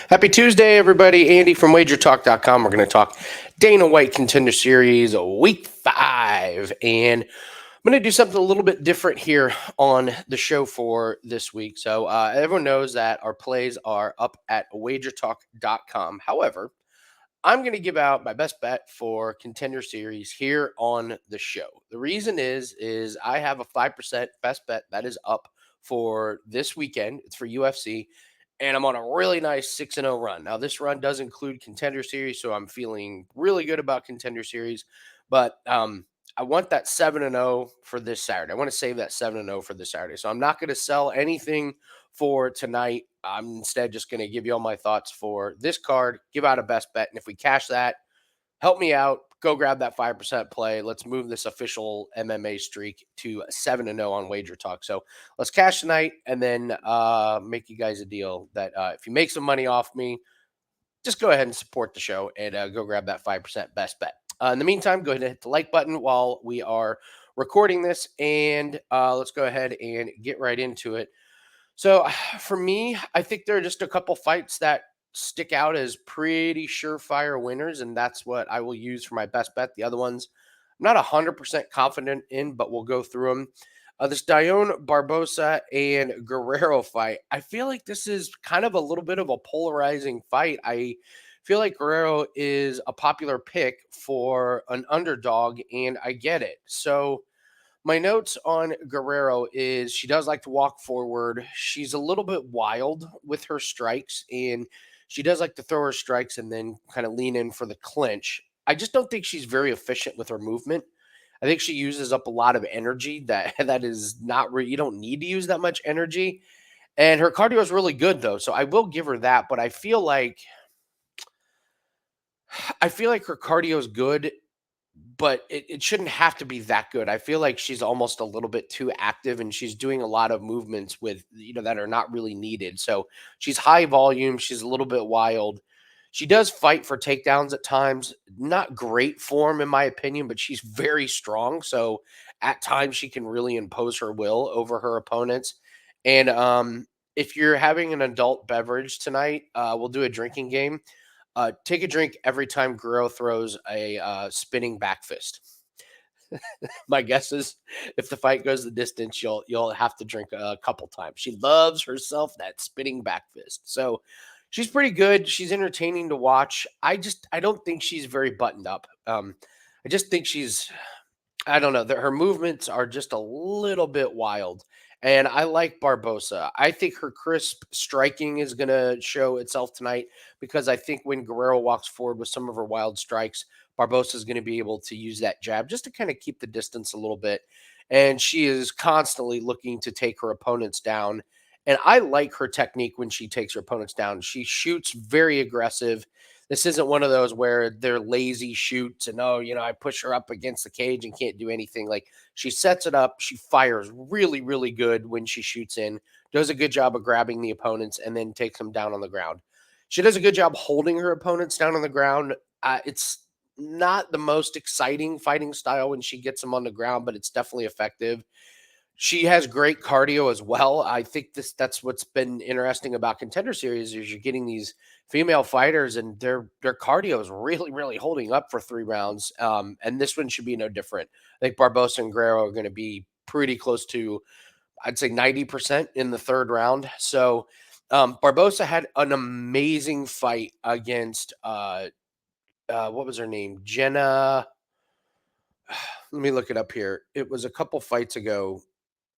Happy Tuesday, everybody. Andy from WagerTalk.com. We're going to talk Dana White Contender Series Week 5. And I'm going to do something a little bit different here on the show for this week. So everyone knows that our plays are up at WagerTalk.com. However, I'm going to give out my best bet for Contender Series here on the show. The reason is I have a 5% best bet that is up for this weekend. It's for UFC, and I'm on a really nice 6-0 run. Now, this run does include Contender Series, so I'm feeling really good about Contender Series, but I want that 7-0 for this Saturday. I want to save that 7-0 for this Saturday. So I'm not going to sell anything for tonight. I'm instead just going to give you all my thoughts for this card, give out a best bet. And if we cash that, help me out. Go grab that 5% play. Let's move this official MMA streak to 7-0 on Wager Talk. So let's cash tonight and then make you guys a deal that if you make some money off me, just go ahead and support the show and go grab that 5% best bet. In the meantime, go ahead and hit the like button while we are recording this. And let's go ahead and get right into it. So for me, I think there are just a couple fights that stick out as pretty surefire winners, and that's what I will use for my best bet. The other ones, I'm not 100% confident in, but we'll go through them. This Dione, Barbosa, and Guerrero fight, I feel like this is kind of a little bit of a polarizing fight. I feel like Guerrero is a popular pick for an underdog, and I get it. So my notes on Guerrero is she does like to walk forward. She's a little bit wild with her strikes, and she does like to throw her strikes and then kind of lean in for the clinch. I just don't think she's very efficient with her movement. I think she uses up a lot of energy that is not you don't need to use that much energy. And her cardio is really good though, so I will give her that. But I feel like her cardio is good, but it shouldn't have to be that good. I feel like she's almost a little bit too active and she's doing a lot of movements with, that are not really needed. So she's high volume. She's a little bit wild. She does fight for takedowns at times. Not great form, in my opinion, but she's very strong. So at times she can really impose her will over her opponents. And if you're having an adult beverage tonight, we'll do a drinking game. Take a drink every time Guerrero throws a spinning back fist. My guess is if the fight goes the distance, you'll have to drink a couple times. She loves herself that spinning back fist. So she's pretty good. She's entertaining to watch. I don't think she's very buttoned up. I just think I don't know, that her movements are just a little bit wild. And I like Barbosa. I think her crisp striking is going to show itself tonight because I think when Guerrero walks forward with some of her wild strikes, Barbosa is going to be able to use that jab just to kind of keep the distance a little bit. And she is constantly looking to take her opponents down. And I like her technique when she takes her opponents down. She shoots very aggressive. This isn't one of those where they're lazy shoots and, oh, I push her up against the cage and can't do anything. Like, she sets it up. She fires really, really good when she shoots in, does a good job of grabbing the opponents and then takes them down on the ground. She does a good job holding her opponents down on the ground. It's not the most exciting fighting style when she gets them on the ground, but it's definitely effective. She has great cardio as well. I think that's what's been interesting about Contender Series is you're getting these female fighters and their cardio is really, really holding up for 3 rounds. And this one should be no different. I think Barbosa and Guerrero are going to be pretty close to, I'd say 90% in the third round. So Barbosa had an amazing fight against what was her name? Jenna. Let me look it up here. It was a couple fights ago.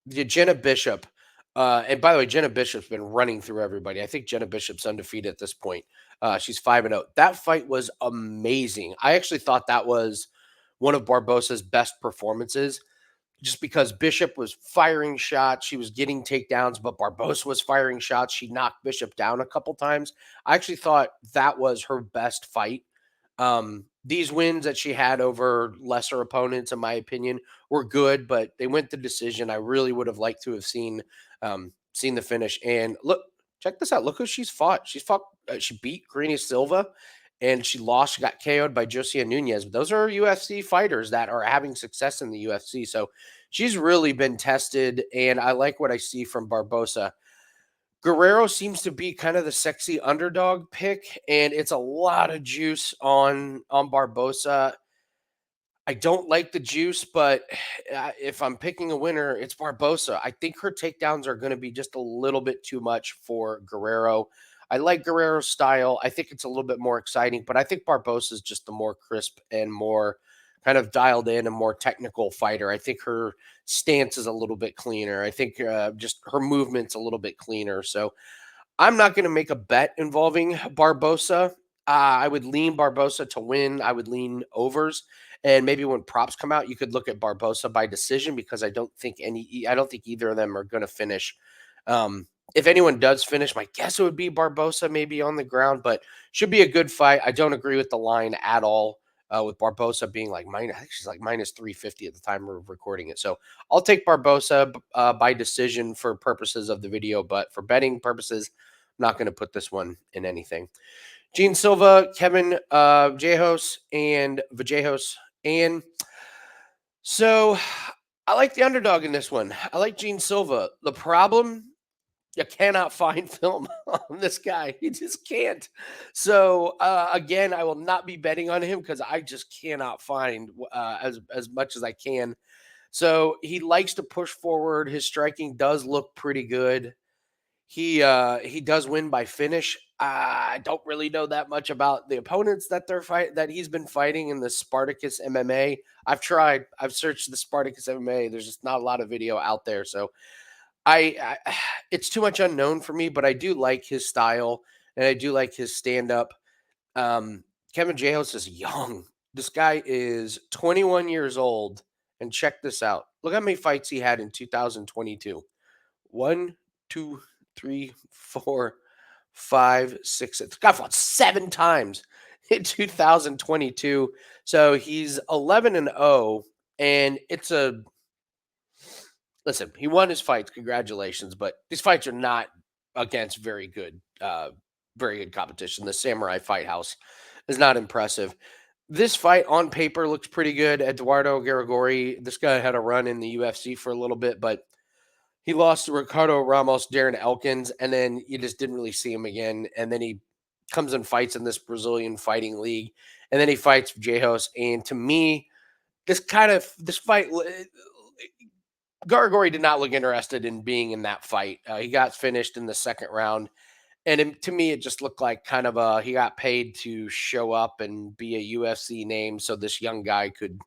Yeah, Jenna Bishop. And by the way, Jenna Bishop's been running through everybody. I think Jenna Bishop's undefeated at this point. She's 5-0. That fight was amazing. I actually thought that was one of Barbosa's best performances just because Bishop was firing shots. She was getting takedowns, but Barbosa was firing shots. She knocked Bishop down a couple times. I actually thought that was her best fight. These wins that she had over lesser opponents, in my opinion, were good, but they went the decision. I really would have liked to have seen the finish. And look, check this out. Look who she's fought. She beat Karina Silva, and she lost. She got KO'd by Josia Nunez. Those are UFC fighters that are having success in the UFC. So she's really been tested, and I like what I see from Barbosa. Guerrero seems to be kind of the sexy underdog pick, and it's a lot of juice on Barbosa. I don't like the juice, but if I'm picking a winner, it's Barbosa. I think her takedowns are going to be just a little bit too much for Guerrero. I like Guerrero's style. I think it's a little bit more exciting, but I think Barbosa is just the more crisp and more kind of dialed in and more technical fighter. I think her stance is a little bit cleaner. I think just her movement's a little bit cleaner. So I'm not going to make a bet involving Barbosa. I would lean Barbosa to win. I would lean overs, and maybe when props come out, you could look at Barbosa by decision because I don't think either of them are going to finish. If anyone does finish, my guess it would be Barbosa, maybe on the ground, but should be a good fight. I don't agree with the line at all. With Barbosa being like minus, I think she's like minus 350 at the time of recording it. So I'll take Barbosa by decision for purposes of the video, but for betting purposes, I'm not going to put this one in anything. Gene Silva, Kevin Vallejos, and Vallejos. And so I like the underdog in this one. I like Gene Silva. The problem, you cannot find film on this guy. You just can't. So again, I will not be betting on him because I just cannot find as much as I can. So he likes to push forward. His striking does look pretty good. He does win by finish. I don't really know that much about the opponents that he's been fighting in the Spartacus MMA. I've tried. I've searched the Spartacus MMA. There's just not a lot of video out there. So I it's too much unknown for me, but I do like his style and I do like his stand up. Kevin Vallejos is young. This guy is 21 years old, and check this out. Look how many fights he had in 2022. One, two, three, four, five, six. This guy fought 7 times in 2022. So he's 11-0, and it's a listen, he won his fights. Congratulations. But these fights are not against very good competition. The Samurai Fight House is not impressive. This fight on paper looks pretty good. Eduardo Garagori, this guy had a run in the UFC for a little bit, but he lost to Ricardo Ramos, Darren Elkins, and then you just didn't really see him again. And then he comes and fights in this Brazilian fighting league, and then he fights Vallejos. And to me, this fight, Garagori did not look interested in being in that fight. He got finished in the second round. And to me, it just looked like kind of he got paid to show up and be a UFC name so this young guy could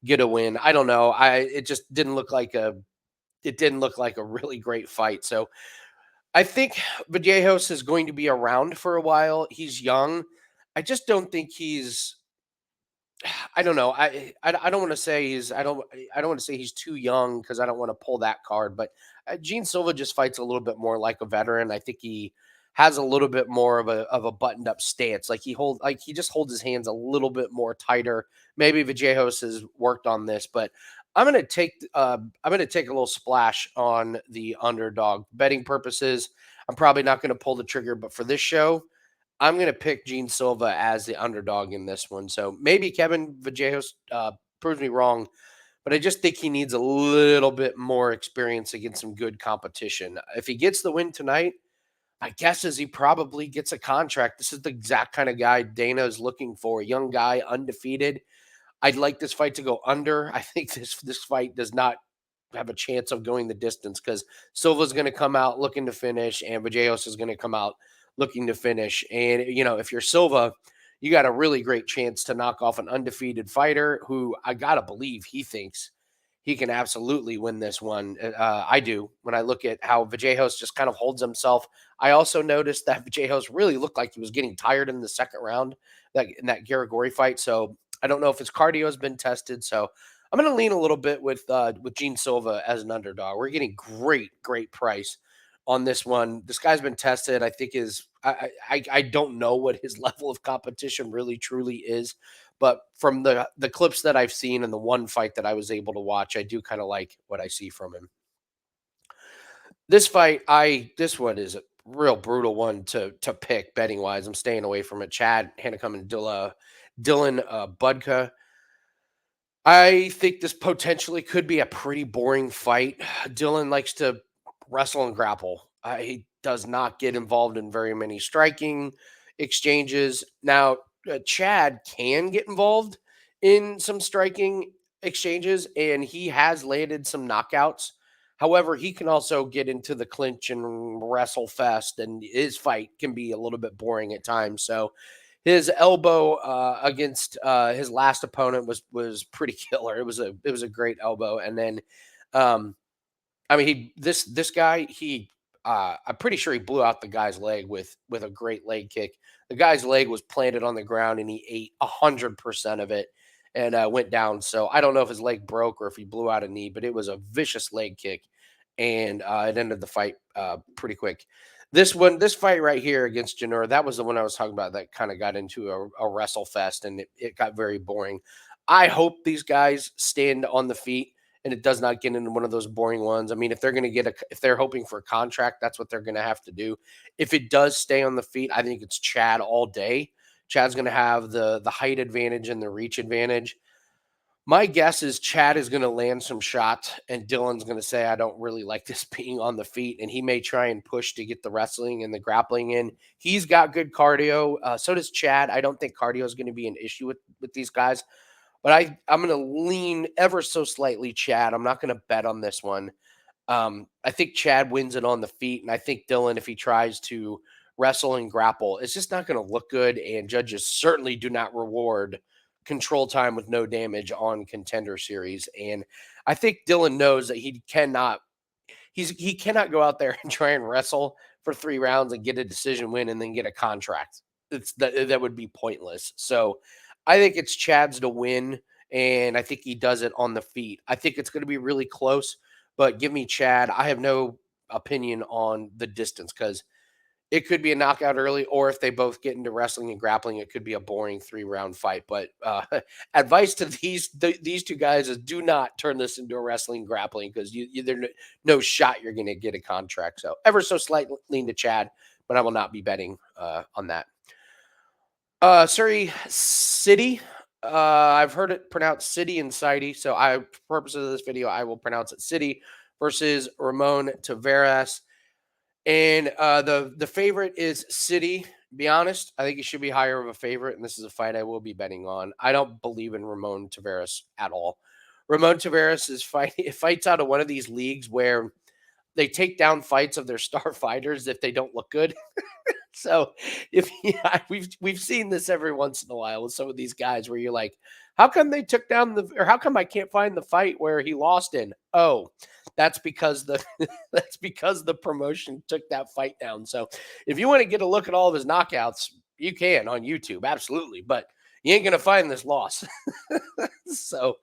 get a win. I don't know. It just didn't look like a really great fight. So I think Vallejos is going to be around for a while. He's young. I just don't think he's I don't know. I don't want to say I don't want to say he's too young because I don't want to pull that card. But Gene Silva just fights a little bit more like a veteran. I think he has a little bit more of a buttoned up stance. He just holds his hands a little bit more tighter. Maybe Vallejos has worked on this, but I'm gonna take a little splash on the underdog betting purposes. I'm probably not going to pull the trigger, but for this show, I'm going to pick Gene Silva as the underdog in this one. So maybe Kevin Vallejos proves me wrong, but I just think he needs a little bit more experience against some good competition. If he gets the win tonight, my guess is he probably gets a contract. This is the exact kind of guy Dana is looking for, a young guy, undefeated. I'd like this fight to go under. I think this fight does not have a chance of going the distance because Silva's going to come out looking to finish, and Vallejos is going to come out looking to finish. And if you're Silva, you got a really great chance to knock off an undefeated fighter who I gotta believe he thinks he can absolutely win this one. I do when I look at how Vallejos just kind of holds himself. I also noticed that Vallejos really looked like he was getting tired in the second round in that Garagori fight. So I don't know if his cardio has been tested. So I'm going to lean a little bit with Gene Silva as an underdog. We're getting great price on this one. This guy's been tested. I think I don't know what his level of competition really truly is, but from the clips that I've seen and the one fight that I was able to watch, I do kind of like what I see from him. This one is a real brutal one to pick betting wise. I'm staying away from it. Chad Hanekom and Dylan Budka. I think this potentially could be a pretty boring fight. Dylan likes to wrestle and grapple. does not get involved in very many striking exchanges. Now, Chad can get involved in some striking exchanges, and he has landed some knockouts. However, he can also get into the clinch and wrestle fest, and his fight can be a little bit boring at times. So, his elbow against his last opponent was pretty killer. It was a great elbow, and then um, I mean, this guy, I'm pretty sure he blew out the guy's leg with a great leg kick. The guy's leg was planted on the ground, and he ate 100% of it and went down. So I don't know if his leg broke or if he blew out a knee, but it was a vicious leg kick, and it ended the fight pretty quick. This fight right here against Janur, that was the one I was talking about that kind of got into a wrestle fest, and it got very boring. I hope these guys stand on the feet and it does not get into one of those boring ones. I mean, if they're going to if they're hoping for a contract, that's what they're going to have to do. If it does stay on the feet, I think it's Chad all day. Chad's going to have the height advantage and the reach advantage. My guess is Chad is going to land some shots, and Dylan's going to say, I don't really like this being on the feet. And he may try and push to get the wrestling and the grappling in. He's got good cardio. So does Chad. I don't think cardio is going to be an issue with these guys. But I'm going to lean ever so slightly Chad. I'm not going to bet on this one. I think Chad wins it on the feet, and I think Dylan, if he tries to wrestle and grapple, it's just not going to look good. And judges certainly do not reward control time with no damage on Contender Series. And I think Dylan knows that he cannot go out there and try and wrestle for 3 rounds and get a decision win and then get a contract. That would be pointless. So I think it's Chad's to win, and I think he does it on the feet. I think it's going to be really close, but give me Chad. I have no opinion on the distance because it could be a knockout early, or if they both get into wrestling and grappling, it could be a boring 3-round fight. But advice to these two guys is do not turn this into a wrestling grappling because there's no shot you're going to get a contract. So ever so slight lean to Chad, but I will not be betting on that. Sidey. I've heard it pronounced City and Sidey, so for purposes of this video, I will pronounce it Sidey versus Ramon Taveras. And the favorite is Sidey. Be honest, I think he should be higher of a favorite, and this is a fight I will be betting on. I don't believe in Ramon Taveras at all. Ramon Taveras fights out of one of these leagues where they take down fights of their star fighters if they don't look good. So we've seen this every once in a while with some of these guys where you're like, how come they took down or how come I can't find the fight where he lost in? Oh, that's because that's because the promotion took that fight down. So if you want to get a look at all of his knockouts, you can on YouTube, absolutely, but you ain't gonna find this loss. So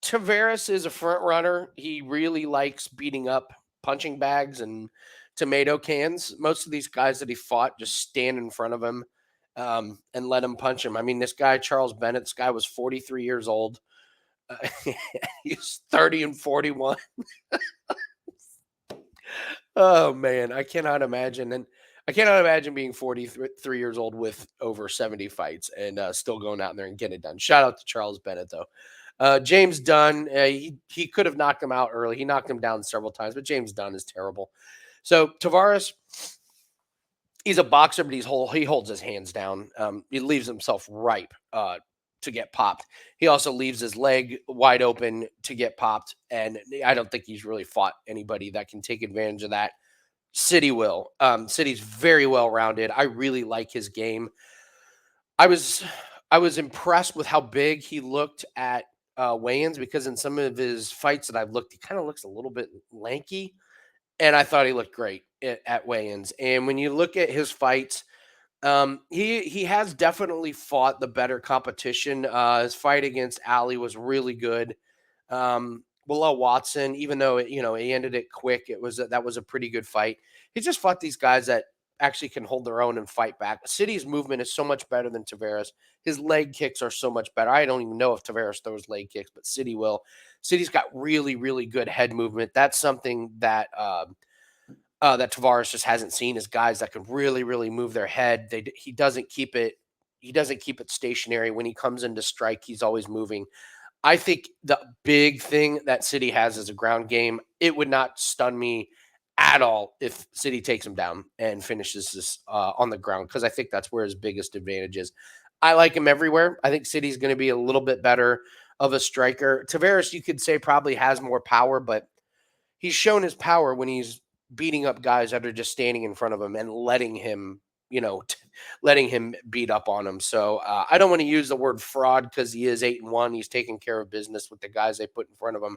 Taveras is a front runner. He really likes beating up punching bags and tomato cans. Most of these guys that he fought just stand in front of him and let him punch him. I mean, this guy, Charles Bennett, this guy was 43 years old. He's 30 and 41. Oh, man. I cannot imagine. And I cannot imagine being 43 years old with over 70 fights and still going out there and getting it done. Shout out to Charles Bennett, though. James Dunn, he could have knocked him out early. He knocked him down several times, but James Dunn is terrible. So Taveras, he's a boxer, but he holds his hands down. He leaves himself ripe to get popped. He also leaves his leg wide open to get popped, and I don't think he's really fought anybody that can take advantage of that. Sidey will. Sidey's very well rounded. I really like his game. I was impressed with how big he looked at weigh-ins because in some of his fights that I've looked, he kind of looks a little bit lanky. And I thought he looked great at weigh-ins. And when you look at his fights, he has definitely fought the better competition. His fight against Ali was really good. Willow Watson, even though he ended it quick, that was a pretty good fight. He just fought these guys that actually can hold their own and fight back. Sidey's movement is so much better than Taveras. His leg kicks are so much better. I don't even know if Taveras throws leg kicks, but Sidey will. Sidey's got really, really good head movement. That's something that that Taveras just hasn't seen is guys that can really, really move their head. He doesn't keep it. He doesn't keep it stationary. When he comes into strike, he's always moving. I think the big thing that Sidey has is a ground game. It would not stun me at all if City takes him down and finishes this on the ground, because I think that's where his biggest advantage is. I like him everywhere. I think City's going to be a little bit better of a striker. Taveras, you could say, probably has more power, but he's shown his power when he's beating up guys that are just standing in front of him and letting him, letting him beat up on him. So I don't want to use the word fraud because he is 8-1. He's taking care of business with the guys they put in front of him.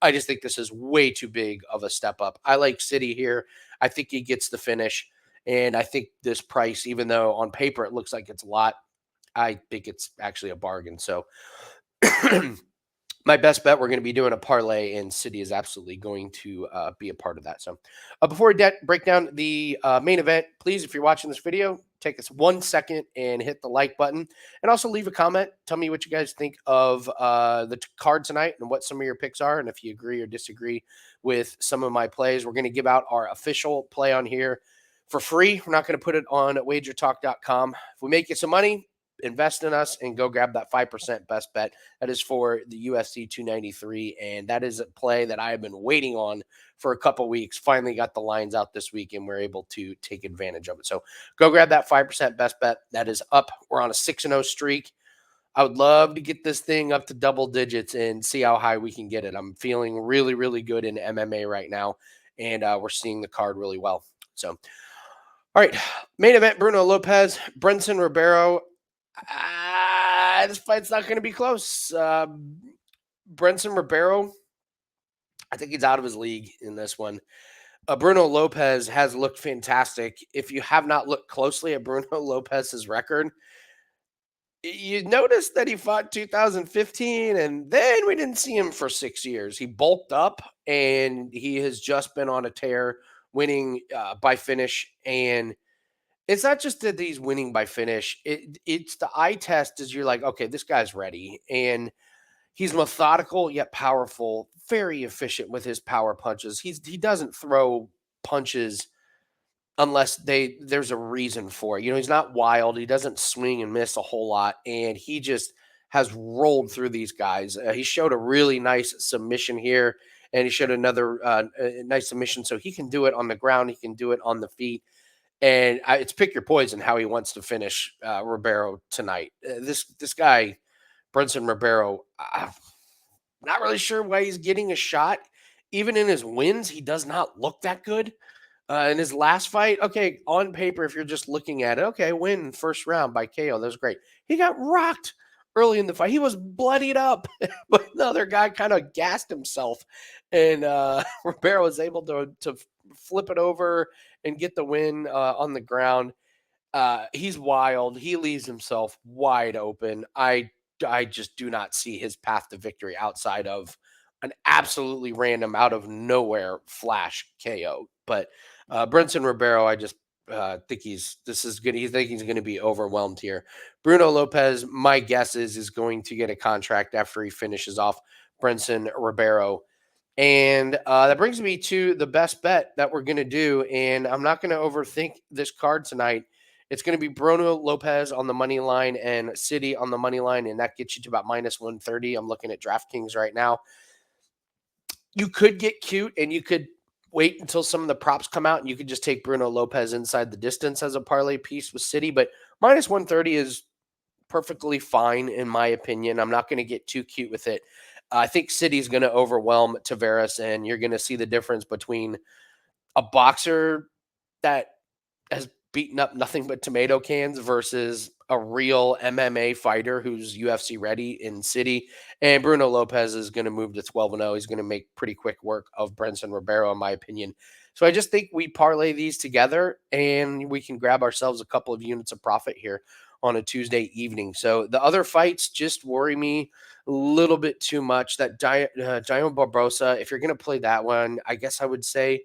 I just think this is way too big of a step up. I like City here. I think he gets the finish. And I think this price, even though on paper it looks like it's a lot, I think it's actually a bargain. So my best bet, we're going to be doing a parlay, and City is absolutely going to be a part of that. So before we break down the main event, please, if you're watching this video, take us 1 second and hit the like button, and also leave a comment. Tell me what you guys think of the card tonight and what some of your picks are, and if you agree or disagree with some of my plays. We're going to give out our official play on here for free. We're not going to put it on WagerTalk.com. If we make you some money, invest in us and go grab that 5% best bet. That is for the UFC 293, and that is a play that I have been waiting on for a couple weeks. Finally got the lines out this week, and we're able to take advantage of it. So go grab that 5% best bet. That is up. We're on a 6-0 streak. I would love to get this thing up to double digits and see how high we can get it. I'm feeling really, really good in MMA right now, and we're seeing the card really well. So, all right, main event, Bruno Lopes, Brendson Ribeiro. This fight's not going to be close. Brendson Ribeiro, I think he's out of his league in this one. Bruno Lopes has looked fantastic. If you have not looked closely at Bruno Lopes's record, you notice that he fought 2015, and then we didn't see him for 6 years. He bulked up, and he has just been on a tear, winning by finish. And it's not just that he's winning by finish. It's the eye test is you're like, okay, this guy's ready. And he's methodical yet powerful, very efficient with his power punches. He doesn't throw punches unless there's a reason for it. He's not wild. He doesn't swing and miss a whole lot. And he just has rolled through these guys. He showed a really nice submission here, and he showed another nice submission. So he can do it on the ground. He can do it on the feet. And it's pick your poison how he wants to finish Ribeiro tonight. This guy, Brendson Ribeiro, not really sure why he's getting a shot. Even in his wins, he does not look that good. In his last fight, okay, on paper, if you're just looking at it, okay, win first round by KO. That was great. He got rocked early in the fight. He was bloodied up, but the other guy kind of gassed himself. And Ribeiro was able to flip it over and get the win on the ground. He's wild. He leaves himself wide open. I just do not see his path to victory outside of an absolutely random, out of nowhere flash KO. But Brendson Ribeiro, I just think this is good. He's thinking he's going to be overwhelmed here. Bruno Lopes, my guess is going to get a contract after he finishes off Brendson Ribeiro. And that brings me to the best bet that we're going to do. And I'm not going to overthink this card tonight. It's going to be Bruno Lopes on the money line and City on the money line. And that gets you to about minus 130. I'm looking at DraftKings right now. You could get cute and you could wait until some of the props come out and you could just take Bruno Lopes inside the distance as a parlay piece with City. But minus 130 is perfectly fine, in my opinion. I'm not going to get too cute with it. I think City's going to overwhelm Taveras, and you're going to see the difference between a boxer that has beaten up nothing but tomato cans versus a real MMA fighter who's UFC ready in City. And Bruno Lopes is going to move to 12-0. He's going to make pretty quick work of Brendson Ribeiro, in my opinion. So I just think we parlay these together and we can grab ourselves a couple of units of profit here on a Tuesday evening. So the other fights just worry me a little bit too much. That Dione Barbosa, if you're going to play that one, I guess I would say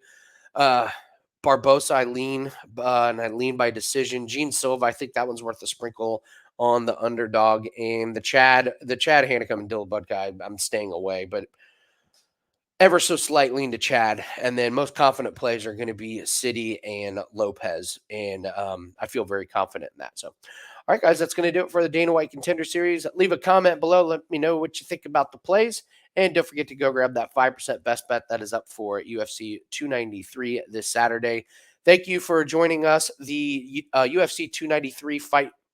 Barbosa, I lean, and I lean by decision. Gene Silva, I think that one's worth a sprinkle on the underdog. And the Chad Hanekom and Budka, I'm staying away, but ever so slight lean to Chad. And then most confident plays are going to be City and Lopes. And I feel very confident in that. So, all right, guys, that's going to do it for the Dana White Contender Series. Leave a comment below. Let me know what you think about the plays. And don't forget to go grab that 5% best bet that is up for UFC 293 this Saturday. Thank you for joining us. The UFC 293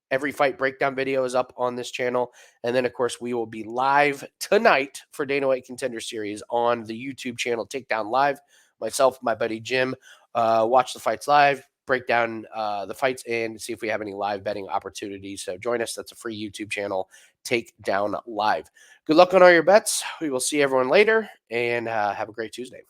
every fight breakdown video is up on this channel. And then, of course, we will be live tonight for Dana White Contender Series on the YouTube channel Takedown Live. Myself, my buddy Jim, watch the fights live, break down the fights, and see if we have any live betting opportunities. So join us. That's a free YouTube channel, Takedown Live. Good luck on all your bets. We will see everyone later, and have a great Tuesday.